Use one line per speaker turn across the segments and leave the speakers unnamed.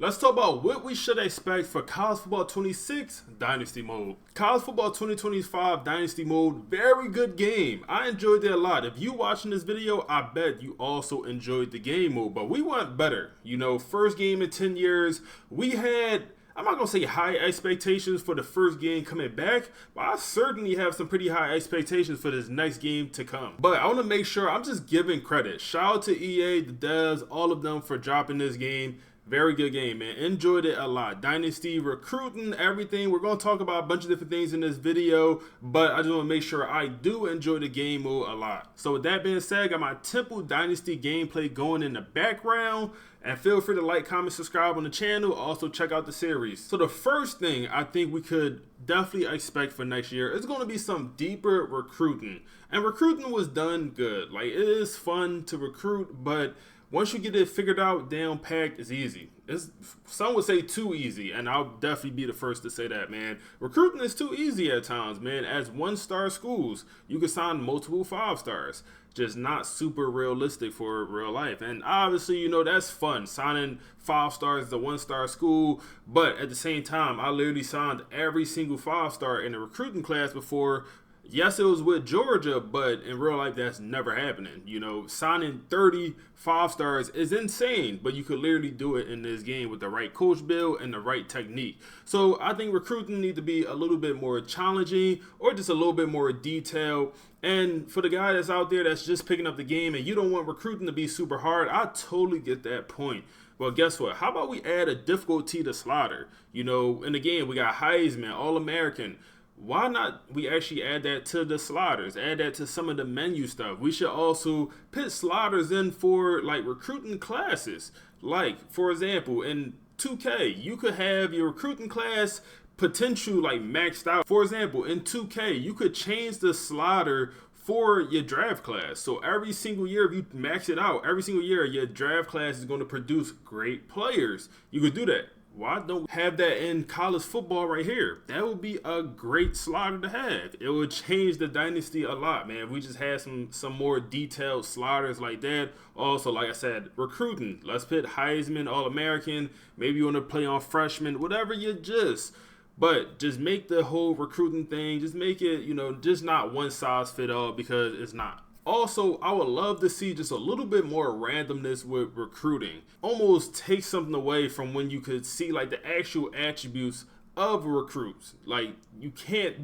Let's talk about what we should expect for College Football 26 Dynasty Mode. College Football 2025 Dynasty Mode, very good game. I enjoyed it a lot. If you watching this video, I bet you also enjoyed the game mode, but we want better. You know, first game in 10 years, we had, I'm not going to say high expectations for the first game coming back, but I certainly have some pretty high expectations for this next game to come. But I want to make sure I'm just giving credit. Shout out to EA, the devs, all of them for dropping this game. Very good game, man. Enjoyed it a lot. Dynasty, recruiting, everything. We're going to talk about a bunch of different things in this video, but I just want to make sure I do enjoy the game mode a lot. So with that being said, I got my Temple Dynasty gameplay going in the background. And feel free to like, comment, subscribe on the channel. Also check out the series. So the first thing I think we could definitely expect for next year is going to be some deeper recruiting. And recruiting was done good. Like, it is fun to recruit, but once you get it figured out, down packed, it's easy. Some would say too easy, and I'll definitely be the first to say that, man. Recruiting is too easy at times, man. As one-star schools, you can sign multiple 5-stars. Just not super realistic for real life. And obviously, you know, that's fun, signing 5 stars as a 1-star school. But at the same time, I literally signed every single 5-star in the recruiting class before. Yes, it was with Georgia, but in real life, that's never happening. You know, signing 30 5-stars is insane, but you could literally do it in this game with the right coach build and the right technique. So I think recruiting need to be a little bit more challenging or just a little bit more detailed. And for the guy that's out there that's just picking up the game and you don't want recruiting to be super hard, I totally get that point. Well, guess what? How about we add a difficulty to slaughter? You know, in the game, we got Heisman, All-American. Why not we actually add that to the sliders, add that to some of the menu stuff? We should also put sliders in for like recruiting classes. Like, for example, in 2K, you could have your recruiting class potential like maxed out. For example, in 2K, you could change the slider for your draft class. So every single year, if you max it out, every single year, your draft class is going to produce great players. You could do that. Why don't we have that in college football right here? That would be a great slider to have. It would change the dynasty a lot, man. If we just had some more detailed sliders like that. Also, like I said, recruiting. Let's put Heisman, All-American. Maybe you want to play on freshmen, whatever you just. But just make the whole recruiting thing, just make it, you know, just not one size fit all, because it's not. Also, I would love to see just a little bit more randomness with recruiting. Almost take something away from when you could see like the actual attributes of recruits. Like, you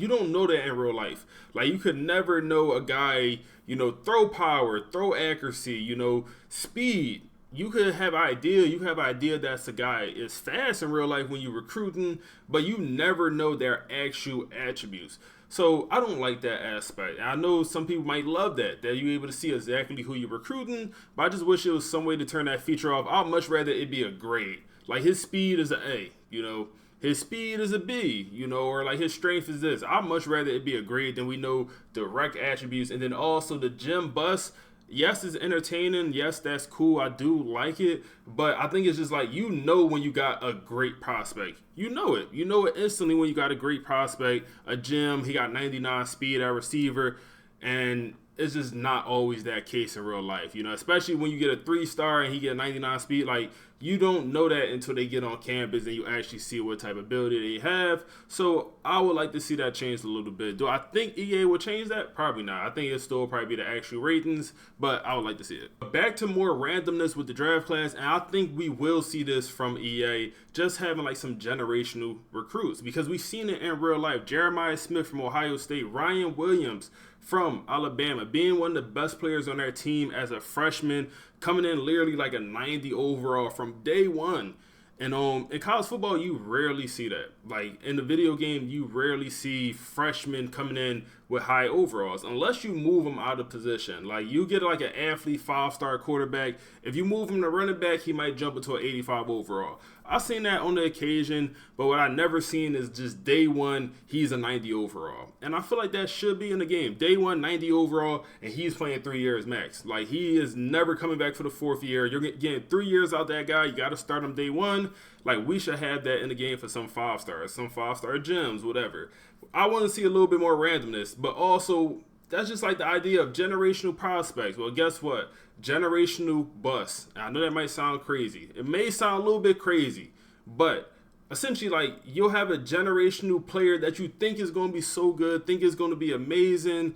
don't know that in real life. Like, you could never know a guy, you know, throw power, throw accuracy, you know, speed. You have idea that's a guy is fast in real life when you're recruiting, but you never know their actual attributes. So I don't like that aspect. I know some people might love that you're able to see exactly who you're recruiting, but I just wish there was some way to turn that feature off. I'd much rather it be a grade. Like, his speed is an A, you know, his speed is a B, you know, or like his strength is this. I'd much rather it be a grade than we know direct attributes. And then also the gym bus. Yes, it's entertaining. Yes, that's cool. I do like it. But I think it's just like, you know, when you got a great prospect. You know it. You know it instantly when you got a great prospect. A gym, he got 99 speed at receiver. And it's just not always that case in real life. You know, especially when you get a 3-star and he get 99 speed. Like, you don't know that until they get on campus and you actually see what type of ability they have. So I would like to see that changed a little bit. Do I think EA will change that? Probably not. I think it'll still probably be the actual ratings, but I would like to see it. Back to more randomness with the draft class, and I think we will see this from EA, just having like some generational recruits, because we've seen it in real life. Jeremiah Smith from Ohio State, Ryan Williams from Alabama, being one of the best players on their team as a freshman, coming in literally like a 90 overall from day one. And in college football, you rarely see that. Like, in the video game, you rarely see freshmen coming in with high overalls unless you move them out of position. Like, you get like an athlete 5-star quarterback. If you move him to running back, he might jump into an 85 overall. I've seen that on the occasion, but what I've never seen is just day one, he's a 90 overall. And I feel like that should be in the game. Day one, 90 overall, and he's playing 3 years max. Like, he is never coming back for the 4th year. You're getting 3 years out that guy. You got to start him day one. Like, we should have that in the game for some 5-stars, some 5-star gems, whatever. I want to see a little bit more randomness, but also that's just like the idea of generational prospects. Well, guess what? Generational bust. I know that might sound crazy. It may sound a little bit crazy, But essentially, like, you'll have a generational player that you think is going to be so good, think is going to be amazing.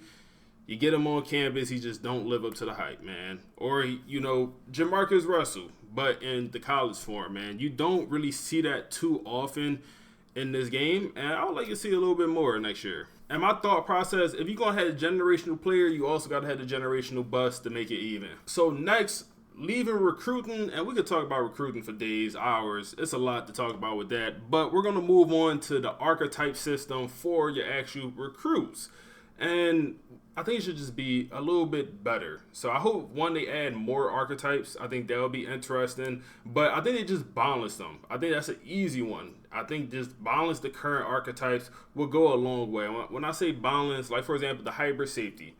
You get him on campus, he just don't live up to the hype, man. Or, Jamarcus Russell, but in the college form, man. You don't really see that too often in this game, and I would like to see a little bit more next year. And my thought process, if you're going to have a generational player, you also got to have a generational bust to make it even. So next, leaving recruiting, and we could talk about recruiting for days, hours. It's a lot to talk about with that, but we're going to move on to the archetype system for your actual recruits. And I think it should just be a little bit better. So I hope, one, they add more archetypes. I think that would be interesting. But I think they just balance them. I think that's an easy one. I think just balance the current archetypes will go a long way. When I say balance, like, for example, the hybrid safety,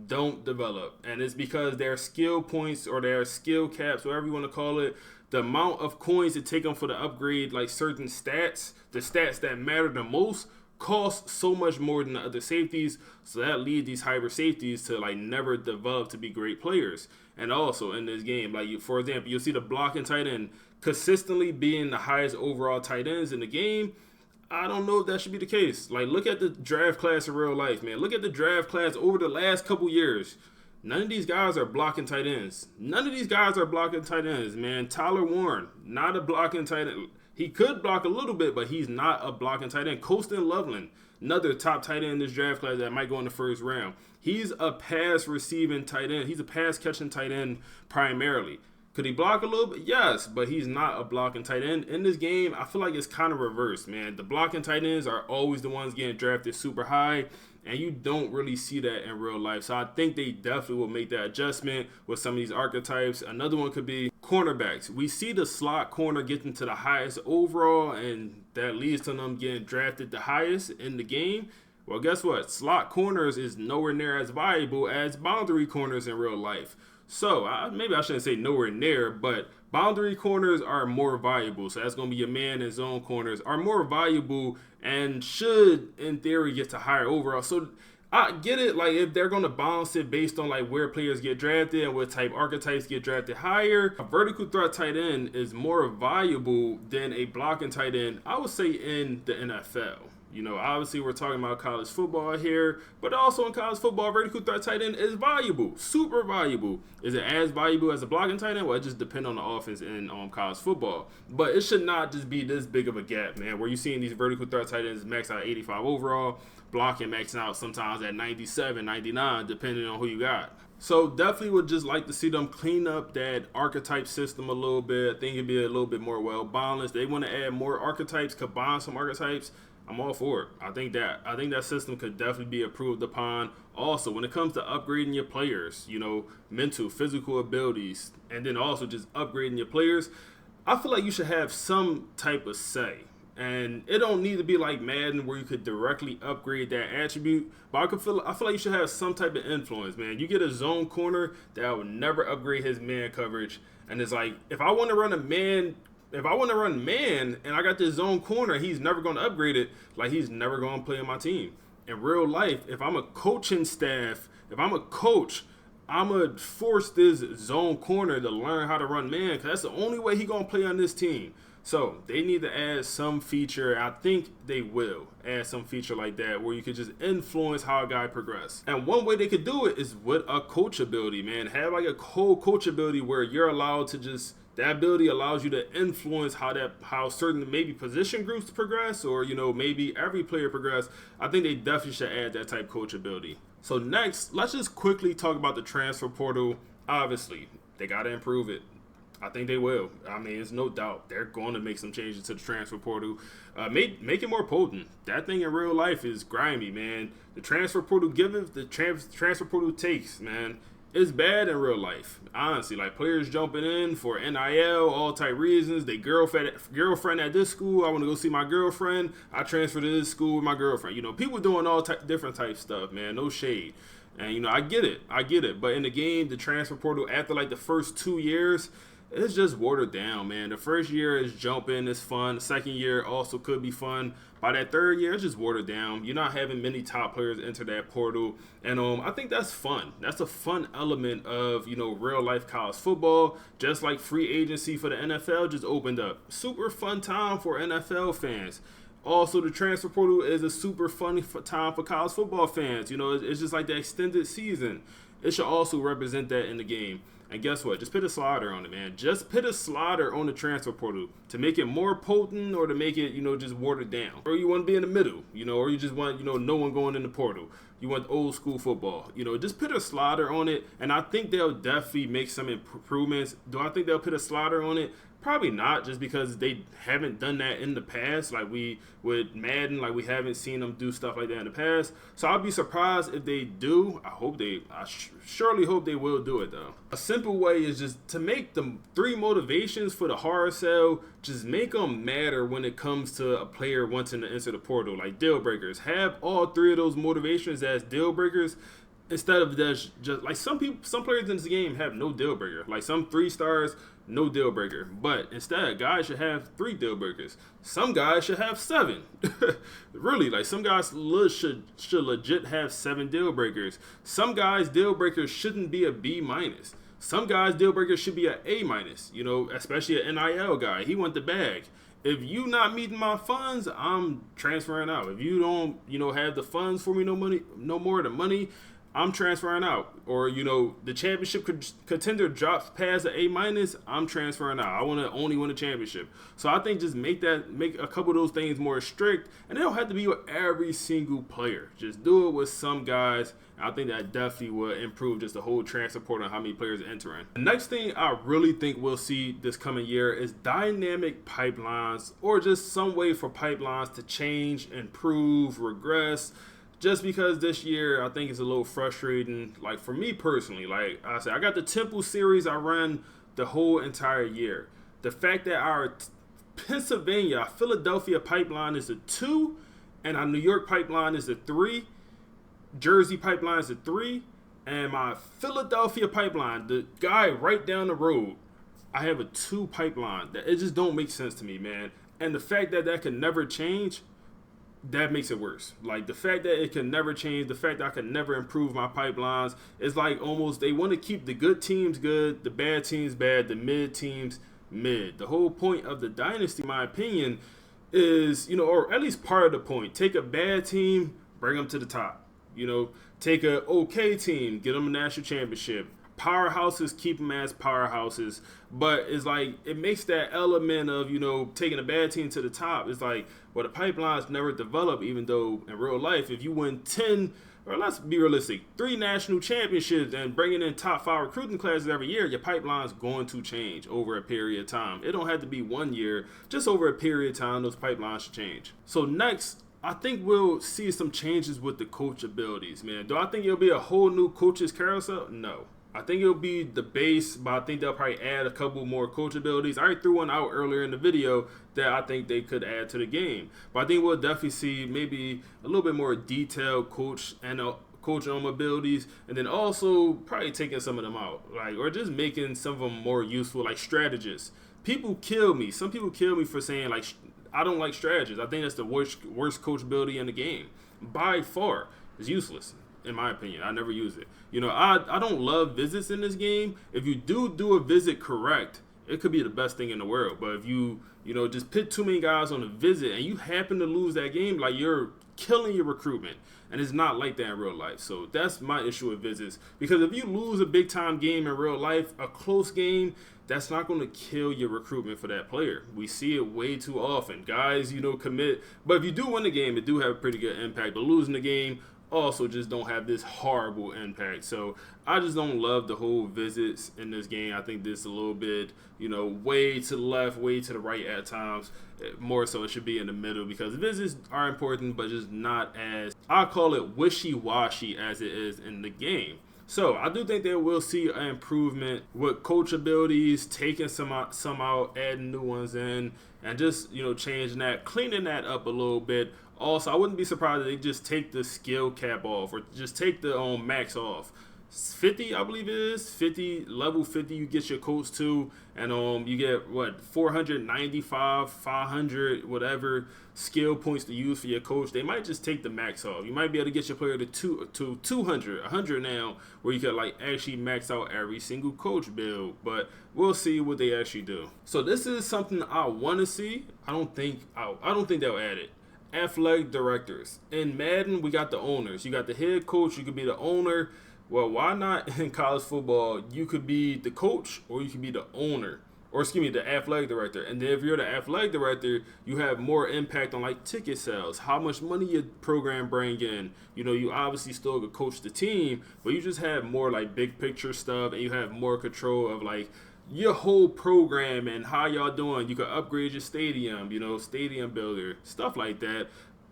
don't develop. And it's because their skill points or their skill caps, whatever you want to call it, the amount of coins it take them for the upgrade, like certain stats, the stats that matter the most, cost so much more than the other safeties, so that leads these hybrid safeties to like never develop to be great players. And also in this game, like, for example, you'll see the blocking tight end consistently being the highest overall tight ends in the game. I don't know if that should be the case. Like, look at the draft class in real life, man. Look at the draft class over the last couple years. None of these guys are blocking tight ends. None of these guys are blocking tight ends, man. Tyler Warren, not a blocking tight end. He could block a little bit, but he's not a blocking tight end. Colston Loveland, another top tight end in this draft class that might go in the first round. He's a pass receiving tight end. He's a pass catching tight end primarily. Could he block a little bit? Yes, but he's not a blocking tight end. In this game, I feel like it's kind of reversed, man. The blocking tight ends are always the ones getting drafted super high, and you don't really see that in real life. So I think they definitely will make that adjustment with some of these archetypes. Another one could be cornerbacks. We see the slot corner getting to the highest overall, and that leads to them getting drafted the highest in the game. Well, guess what? Slot corners is nowhere near as valuable as boundary corners in real life. So maybe I shouldn't say nowhere near, but boundary corners are more valuable. So that's going to be your man and zone corners are more valuable and should, in theory, get to higher overall. So I get it, like, if they're going to balance it based on like where players get drafted and what type archetypes get drafted higher, a vertical threat tight end is more valuable than a blocking tight end, I would say, in the NFL. Obviously we're talking about college football here, but also in college football, vertical threat tight end is valuable, super valuable. Is it as valuable as a blocking tight end? Well, it just depends on the offense in college football. But it should not just be this big of a gap, man, where you're seeing these vertical threat tight ends max out at 85 overall, blocking maxing out sometimes at 97, 99, depending on who you got. So definitely would just like to see them clean up that archetype system a little bit. I think it'd be a little bit more well balanced. They want to add more archetypes, combine some archetypes. I'm all for it. I think that system could definitely be improved upon. Also, when it comes to upgrading your players, mental, physical abilities, and then also just upgrading your players, I feel like you should have some type of say. And it don't need to be like Madden where you could directly upgrade that attribute, but I feel like you should have some type of influence, man. You get a zone corner that will never upgrade his man coverage, and it's like, if I want to run man and I got this zone corner, he's never going to upgrade it. Like, he's never going to play on my team. In real life, if I'm a coaching staff, if I'm a coach, I'm going to force this zone corner to learn how to run man, because that's the only way he's going to play on this team. So they need to add some feature. I think they will add some feature like that where you could just influence how a guy progresses. And one way they could do it is with a coach ability, man. Have like a coach ability where you're allowed to just, that ability allows you to influence how certain maybe position groups progress, or maybe every player progress. I think they definitely should add that type of coach ability. So next, let's just quickly talk about the transfer portal. Obviously, they got to improve it. I think they will. I mean, there's no doubt they're going to make some changes to the transfer portal. Make it more potent. That thing in real life is grimy, man. The transfer portal giveth, the transfer portal takes, man. It's bad in real life, honestly. Like, players jumping in for NIL, all type reasons. They girlfriend at this school. I want to go see my girlfriend. I transfer to this school with my girlfriend. People doing all different type stuff, man. No shade. And I get it. But in the game, the transfer portal, after like the first 2 years, it's just watered down, man. The first year is jumping, it's fun. The second year also could be fun. By that third year, it's just watered down. You're not having many top players enter that portal, and I think that's fun. That's a fun element of real life college football. Just like free agency for the NFL just opened up, super fun time for NFL fans. Also, the transfer portal is a super fun time for college football fans. It's just like the extended season. It should also represent that in the game. And guess what? Just put a slider on it, man. Just put a slider on the transfer portal to make it more potent or to make it, just watered down. Or you want to be in the middle, or you just want, no one going in the portal. You want old school football. Just put a slider on it. And I think they'll definitely make some improvements. Do I think they'll put a slider on it? Probably not, just because they haven't done that in the past. Like we with Madden, like we haven't seen them do stuff like that in the past. So I'll be surprised if they do. I surely hope they will do it though. A simple way is just to make the 3 motivations for the hard sell. Just make them matter when it comes to a player wanting to enter the portal, like deal breakers. Have all 3 of those motivations as deal breakers. Instead of just like some players in this game have no deal breaker. Like some 3 stars, no deal breaker. But instead, guys should have 3 deal breakers. Some guys should have 7. Really, like some guys should legit have 7 deal breakers. Some guys deal breakers shouldn't be a B-. Some guys deal breakers should be an A-. Especially an NIL guy. He want the bag. If you not meeting my funds, I'm transferring out. If you don't, have the funds for me, no more the money, I'm transferring out. Or, the championship contender drops past an A-, I'm transferring out. I want to only win a championship. So I think just make a couple of those things more strict. And they don't have to be with every single player. Just do it with some guys. I think that definitely will improve just the whole transfer portal and how many players are entering. The next thing I really think we'll see this coming year is dynamic pipelines, or just some way for pipelines to change, improve, regress. Just because this year I think it's a little frustrating. Like for me personally, like I said, I got the Temple series I ran the whole entire year. The fact that our Philadelphia pipeline is a 2, and our New York pipeline is a 3, Jersey pipeline is a 3, and my Philadelphia pipeline, the guy right down the road, I have a 2 pipeline. It just don't make sense to me, man. And the fact that can never change, that makes it worse. Like the fact that it can never change, the fact that I can never improve my pipelines, is like almost they want to keep the good teams good, the bad teams bad, the mid teams mid. The whole point of the Dynasty, in my opinion, is, or at least part of the point, take a bad team, bring them to the top. Take a okay team, get them a national championship. Powerhouses, keep them as powerhouses. But it's like, it makes that element of, taking a bad team to the top. It's like, well, the pipelines never develop, even though in real life, if you win 10, or let's be realistic, 3 national championships and bringing in top 5 recruiting classes every year, your pipeline's going to change over a period of time. It don't have to be 1 year, just over a period of time, those pipelines should change. So next, I think we'll see some changes with the coach abilities, man. Do I think it'll be a whole new coaches carousel? No. I think it'll be the base, but I think they'll probably add a couple more coach abilities. I already threw one out earlier in the video that I think they could add to the game. But I think we'll definitely see maybe a little bit more detailed coach and coach abilities, and then also probably taking some of them out, or just making some of them more useful, like strategists. People kill me. Some people kill me for saying I don't like strategists. I think that's the worst coach ability in the game by far. It's useless. In my opinion, I never use it. I don't love visits in this game. If you do a visit correct, it could be the best thing in the world. But if you just put too many guys on a visit and you happen to lose that game, like you're killing your recruitment. And it's not like that in real life. So that's my issue with visits. Because if you lose a big time game in real life, a close game, that's not going to kill your recruitment for that player. We see it way too often. Guys, commit. But if you do win the game, it do have a pretty good impact. But losing the game also just don't have this horrible impact. So I just don't love the whole visits in this game. I think this is a little bit, way to the left, way to the right at times. More so it should be in the middle, because visits are important, but just not as, I call it wishy-washy as it is in the game. So I do think that we'll see an improvement with coach abilities, taking some out, adding new ones in, and just, changing that, cleaning that up a little bit. Also, I wouldn't be surprised if they just take the skill cap off, or just take the max off. 50, I believe it is 50, level 50. You get your coach to, and you get what 495, 500, whatever skill points to use for your coach. They might just take the max off. You might be able to get your player to 200, 100 now, where you could like actually max out every single coach build. But we'll see what they actually do. So this is something I want to see. I don't think they'll add it. Athletic directors in Madden, we got the owners. You got the head coach. You could be the owner. Well, why not in college football? You could be the coach or you could be the owner, or excuse me, the athletic director. And then if you're the athletic director, you have more impact on like ticket sales, how much money your program bring in. You know, you obviously still could coach the team, but you just have more like big picture stuff, and you have more control of like your whole program and how y'all doing. You could upgrade your stadium, you know, stadium builder, stuff like that.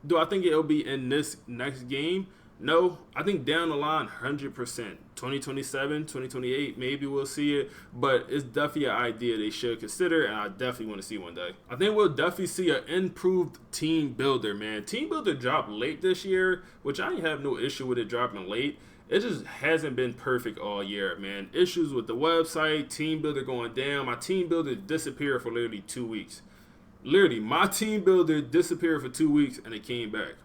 Do I think it'll be in this next game? No, I think down the line, 100%. 2027, 2028, maybe we'll see it, but it's definitely an idea they should consider, and I definitely want to see one day. I think we'll definitely see an improved team builder, man. Team builder dropped late this year, which I have no issue with it dropping late. It just hasn't been perfect all year, man. Issues with the website, team builder going down. My team builder disappeared for literally 2 weeks. Literally, my team builder disappeared for 2 weeks, and it came back.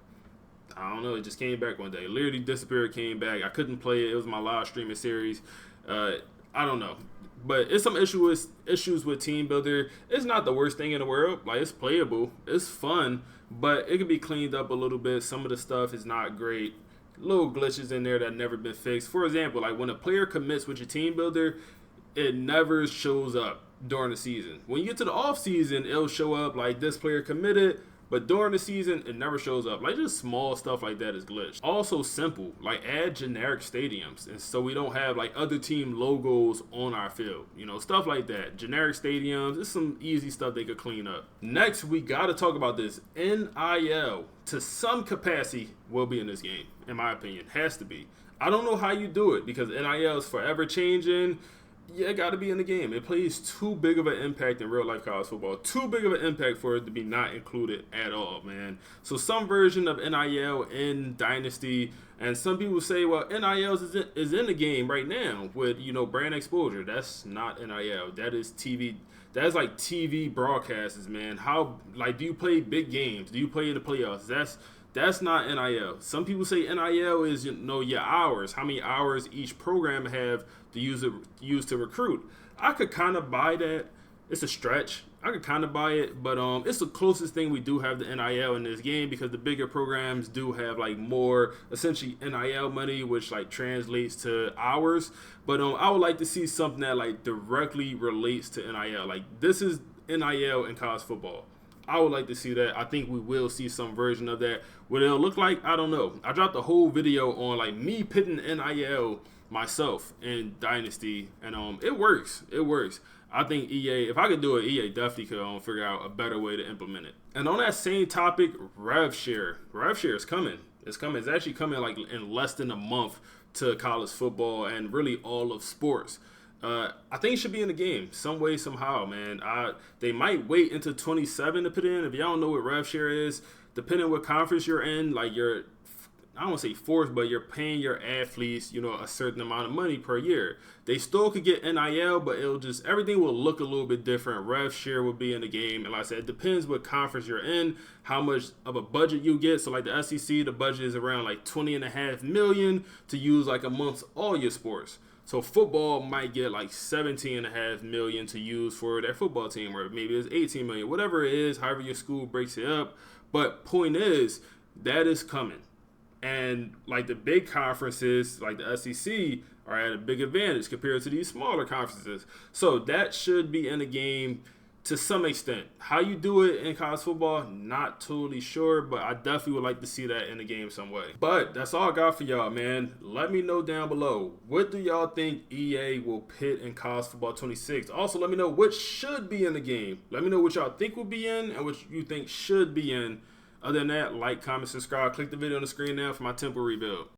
I don't know, it just came back one day. Literally disappeared, came back. I couldn't play it. It was my live streaming series. I don't know. But it's some issues with Team Builder. It's not the worst thing in the world. Like, it's playable. It's fun. But it can be cleaned up a little bit. Some of the stuff is not great. Little glitches in there that never been fixed. For example, like when a player commits with your Team Builder, it never shows up during the season. When you get to the off season, it'll show up like this player committed. But during the season, it never shows up. Like, just small stuff like that is glitched. Also simple, like add generic stadiums. And so we don't have like other team logos on our field. You know, stuff like that. Generic stadiums, it's some easy stuff they could clean up. Next, we got to talk about this. NIL, to some capacity, will be in this game, in my opinion. Has to be. I don't know how you do it because NIL is forever changing. Yeah, it got to be in the game. It plays too big of an impact in real life college football. Too big of an impact for it to be not included at all, man. So some version of NIL in Dynasty, and some people say, well, NIL is in the game right now with, you know, brand exposure. That's not NIL. That is TV. That's like TV broadcasters, man. How, like, do you play big games? Do you play in the playoffs? That's not NIL. Some people say NIL is, you know, your hours, how many hours each program have to use to recruit. I could kind of buy that. It's a stretch. I could kind of buy it, but it's the closest thing we do have to NIL in this game because the bigger programs do have like more essentially NIL money, which like translates to hours. But I would like to see something that like directly relates to NIL. Like, this is NIL in college football. I would like to see that. I think we will see some version of that. What it'll look like, I don't know. I dropped a whole video on like me pitting NIL myself in Dynasty, and it works. It works. I think EA, if I could do it, EA definitely could figure out a better way to implement it. And on that same topic, rev share. Rev share is coming. It's coming. It's actually coming like in less than a month to college football and really all of sports. I think it should be in the game some way, somehow, man. They might wait until 27 to put in. If y'all don't know what rev share is, depending what conference you're in, like I don't want to say forced, but you're paying your athletes, you know, a certain amount of money per year. They still could get NIL, but everything will look a little bit different. Rev share will be in the game. And like I said, it depends what conference you're in, how much of a budget you get. So like the SEC, the budget is around like $20.5 million to use like amongst all your sports. So football might get like $17.5 million to use for their football team, or maybe it's $18 million, whatever it is, however your school breaks it up. But point is, that is coming. And like the big conferences, like the SEC, are at a big advantage compared to these smaller conferences. So that should be in the game to some extent. How you do it in college football, not totally sure, but I definitely would like to see that in the game some way. But that's all I got for y'all, man. Let me know down below. What do y'all think EA will pit in college football 26? Also, let me know what should be in the game. Let me know what y'all think will be in and what you think should be in. Other than that, like, comment, subscribe. Click the video on the screen now for my temple rebuild.